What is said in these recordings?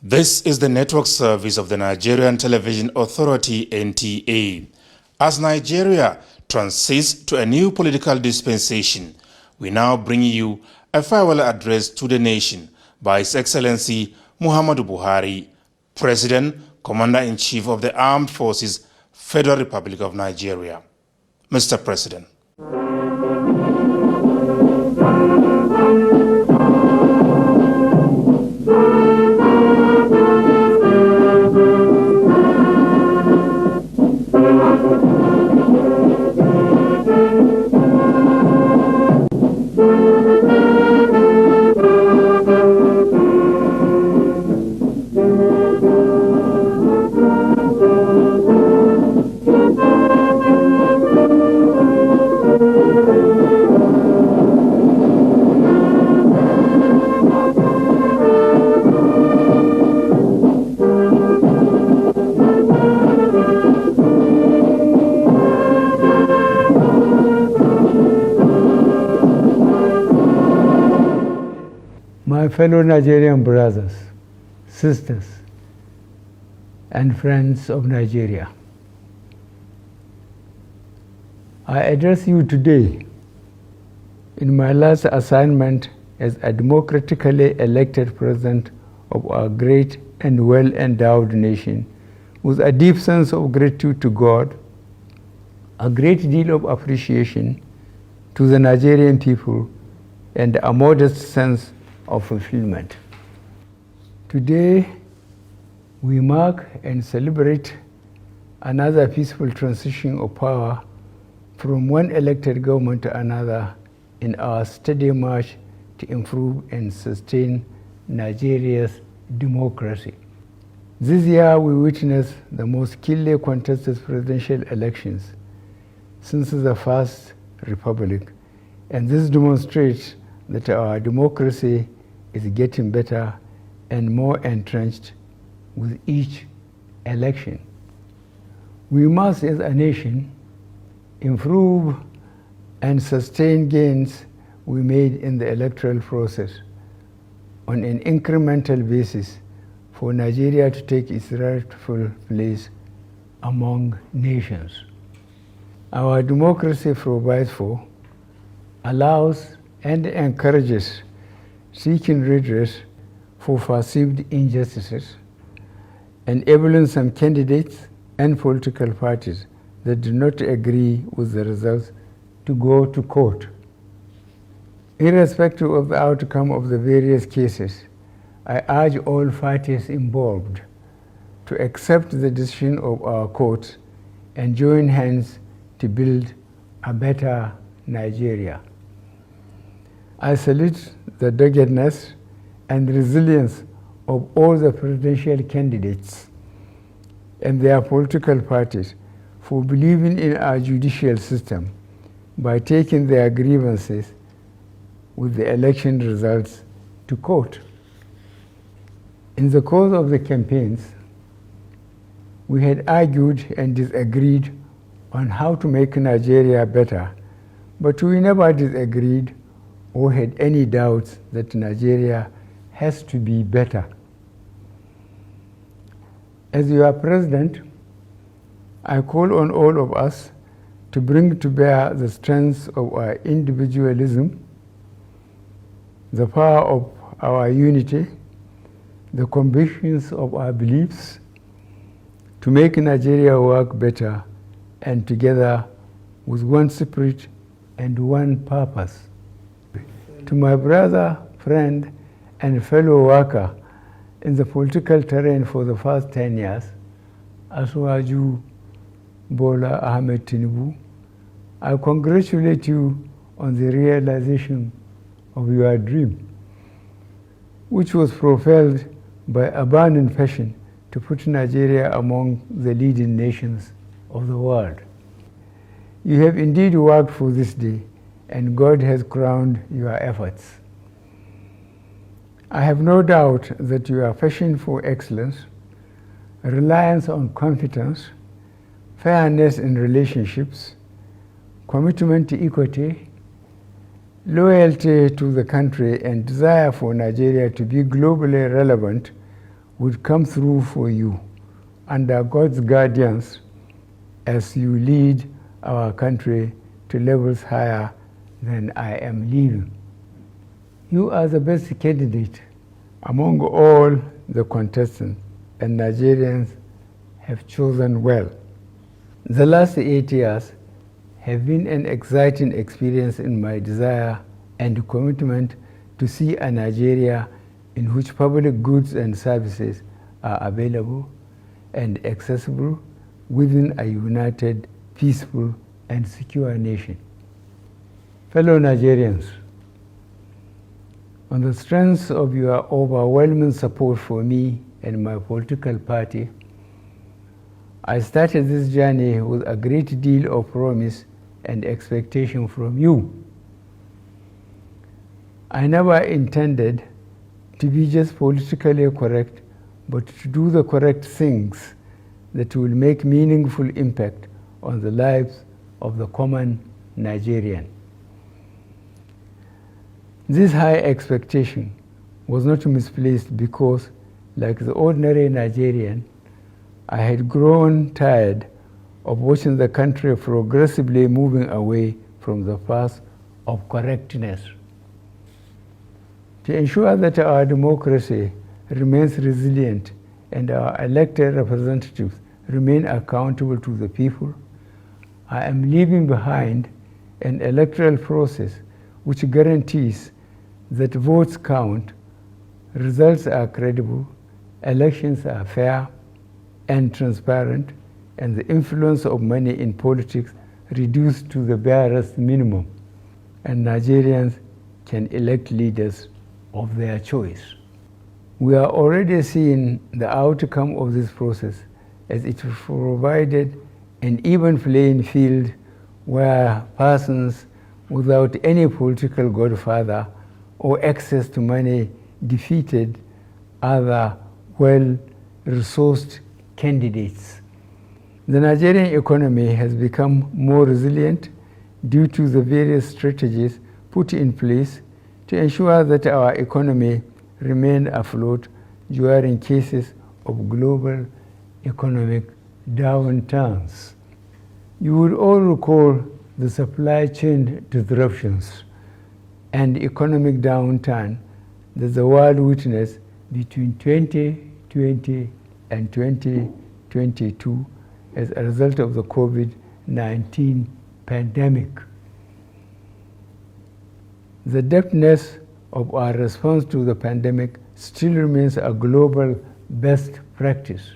This is the network service of the Nigerian Television Authority (NTA). As Nigeria transits to a new political dispensation, we now bring you a farewell address to the nation by His Excellency Muhammadu Buhari, President, Commander-in-Chief of the Armed Forces, Federal Republic of Nigeria. Mr. President. My fellow Nigerian brothers, sisters, and friends of Nigeria, I address you today in my last assignment as a democratically elected president of our great and well-endowed nation, with a deep sense of gratitude to God, a great deal of appreciation to the Nigerian people, and a modest sense of fulfillment. Today, we mark and celebrate another peaceful transition of power from one elected government to another in our steady march to improve and sustain Nigeria's democracy. This year, we witnessed the most keenly contested presidential elections since the First Republic, and this demonstrates that our democracy is getting better and more entrenched with each election. We must, as a nation, improve and sustain gains we made in the electoral process on an incremental basis for Nigeria to take its rightful place among nations. Our democracy provides for, allows, and encourages seeking redress for perceived injustices, enabling some candidates and political parties that do not agree with the results to go to court. Irrespective of the outcome of the various cases, I urge all parties involved to accept the decision of our courts and join hands to build a better Nigeria. I salute the doggedness and resilience of all the presidential candidates and their political parties for believing in our judicial system by taking their grievances with the election results to court. In the course of the campaigns, we had argued and disagreed on how to make Nigeria better, but we never disagreed or had any doubts that Nigeria has to be better. As your president, I call on all of us to bring to bear the strengths of our individualism, the power of our unity, the convictions of our beliefs, to make Nigeria work better and together with one spirit and one purpose. To my brother, friend, and fellow worker in the political terrain for the past 10 years, Asuwaju Bola Ahmed Tinubu, I congratulate you on the realization of your dream, which was propelled by a burning passion to put Nigeria among the leading nations of the world. You have indeed worked for this day, and God has crowned your efforts. I have no doubt that your passion for excellence, reliance on competence, fairness in relationships, commitment to equity, loyalty to the country, and desire for Nigeria to be globally relevant would come through for you under God's guidance as you lead our country to levels higher than I am leaving. You are the best candidate among all the contestants, and Nigerians have chosen well. The last 8 years have been an exciting experience in my desire and commitment to see a Nigeria in which public goods and services are available and accessible within a united, peaceful, and secure nation. Fellow Nigerians, on the strength of your overwhelming support for me and my political party, I started this journey with a great deal of promise and expectation from you. I never intended to be just politically correct, but to do the correct things that will make meaningful impact on the lives of the common Nigerian. This high expectation was not misplaced because, like the ordinary Nigerian, I had grown tired of watching the country progressively moving away from the path of correctness. To ensure that our democracy remains resilient and our elected representatives remain accountable to the people, I am leaving behind an electoral process which guarantees that votes count, results are credible, elections are fair and transparent, and the influence of money in politics reduced to the barest minimum, and Nigerians can elect leaders of their choice. We are already seeing the outcome of this process, as it provided an even playing field where persons without any political godfather or access to money defeated other well-resourced candidates. The Nigerian economy has become more resilient due to the various strategies put in place to ensure that our economy remain afloat during cases of global economic downturns. You would all recall the supply chain disruptions and economic downturn that the world witnessed between 2020 and 2022 as a result of the COVID-19 pandemic. The depthness of our response to the pandemic still remains a global best practice.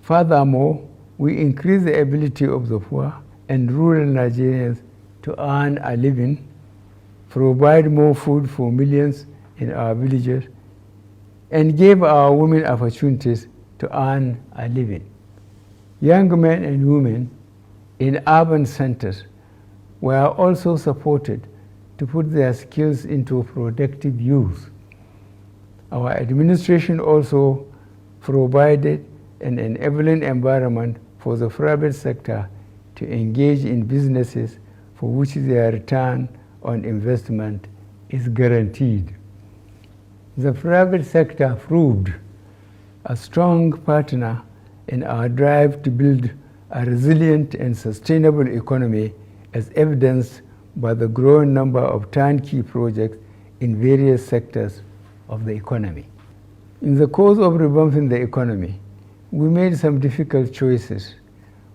Furthermore, we increase the ability of the poor and rural Nigerians to earn a living, provide more food for millions in our villages, and give our women opportunities to earn a living. Young men and women in urban centers were also supported to put their skills into productive use. Our administration also provided an enabling environment for the private sector to engage in businesses for which their return on investment is guaranteed. The private sector proved a strong partner in our drive to build a resilient and sustainable economy, as evidenced by the growing number of turnkey projects in various sectors of the economy. In the course of revamping the economy, we made some difficult choices,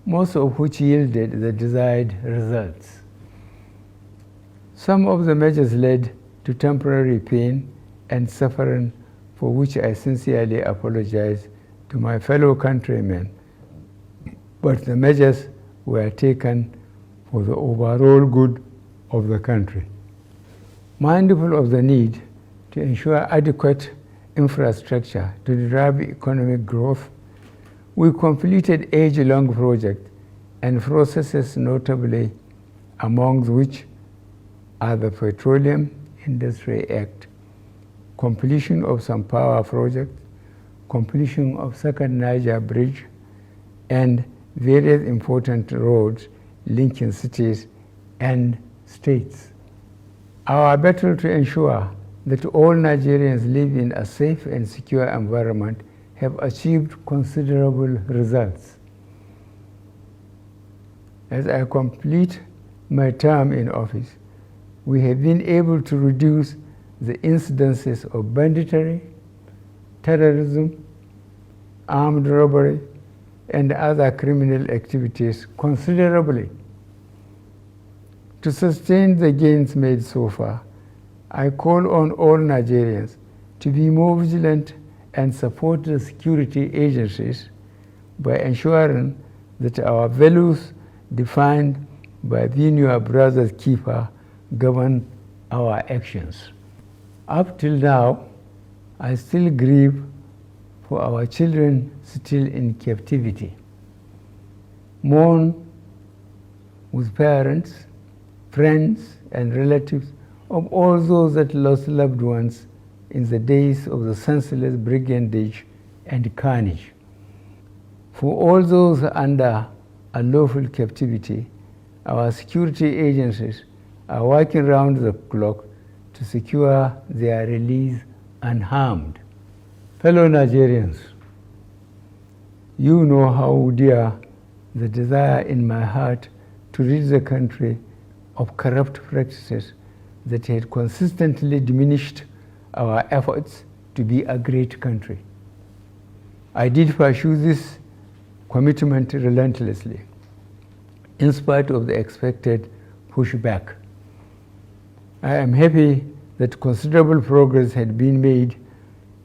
most of which yielded the desired results. Some of the measures led to temporary pain and suffering, for which I sincerely apologize to my fellow countrymen, but the measures were taken for the overall good of the country. Mindful of the need to ensure adequate infrastructure to drive economic growth, we completed age-long projects and processes, notably among which are the Petroleum Industry Act, completion of some power projects, completion of Second Niger Bridge, and various important roads linking cities and states. Our battle to ensure that all Nigerians live in a safe and secure environment have achieved considerable results. As I complete my term in office, we have been able to reduce the incidences of banditry, terrorism, armed robbery, and other criminal activities considerably. To sustain the gains made so far, I call on all Nigerians to be more vigilant and support the security agencies by ensuring that our values defined by being your brother's keeper govern our actions. Up till now, I still grieve for our children still in captivity. Mourn with parents, friends, and relatives of all those that lost loved ones in the days of the senseless brigandage and carnage. For all those under unlawful captivity, our security agencies are working round the clock to secure their release unharmed. Fellow Nigerians, you know how dear the desire in my heart to rid the country of corrupt practices that had consistently diminished our efforts to be a great country. I did pursue this commitment relentlessly, in spite of the expected pushback. I am happy that considerable progress had been made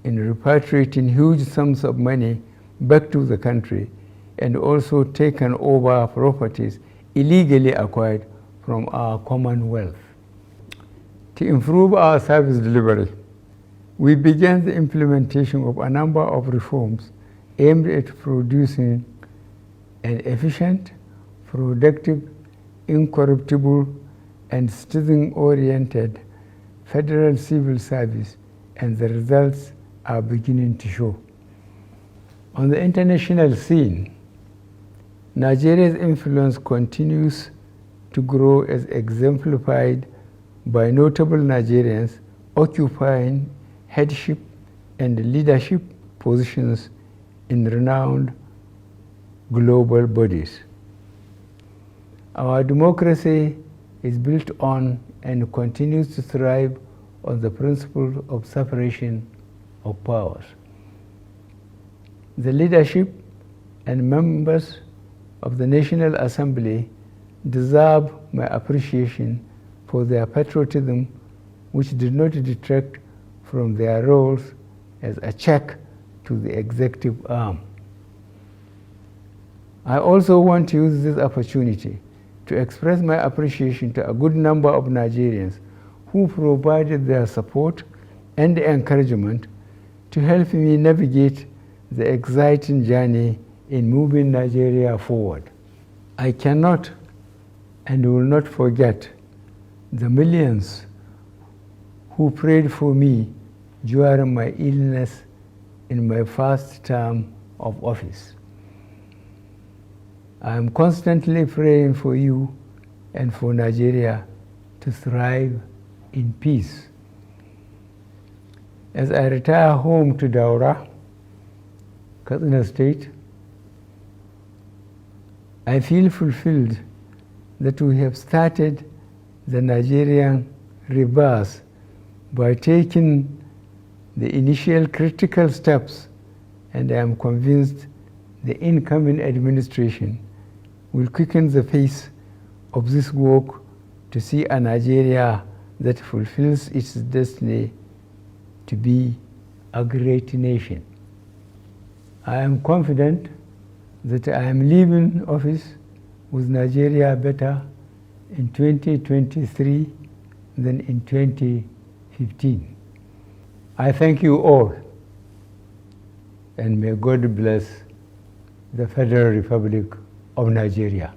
in repatriating huge sums of money back to the country and also taken over properties illegally acquired from our Commonwealth. To improve our service delivery, we began the implementation of a number of reforms aimed at producing an efficient, productive, incorruptible, and citizen-oriented federal civil service, and the results are beginning to show. On the international scene, Nigeria's influence continues to grow as exemplified by notable Nigerians occupying headship and leadership positions in renowned global bodies. Our democracy is built on and continues to thrive on the principle of separation of powers. The leadership and members of the National Assembly deserve my appreciation for their patriotism, which did not detract from their roles as a check to the executive arm. I also want to use this opportunity to express my appreciation to a good number of Nigerians who provided their support and encouragement to help me navigate the exciting journey in moving Nigeria forward. I cannot and will not forget the millions who prayed for me during my illness in my first term of office. I am constantly praying for you and for Nigeria to thrive in peace. As I retire home to Daura, Katsina State, I feel fulfilled that we have started the Nigerian rebirth by taking the initial critical steps, and I am convinced the incoming administration will quicken the pace of this work to see a Nigeria that fulfills its destiny to be a great nation. I am confident that I am leaving office with Nigeria better in 2023 than in 2015. I thank you all, and may God bless the Federal Republic of Nigeria.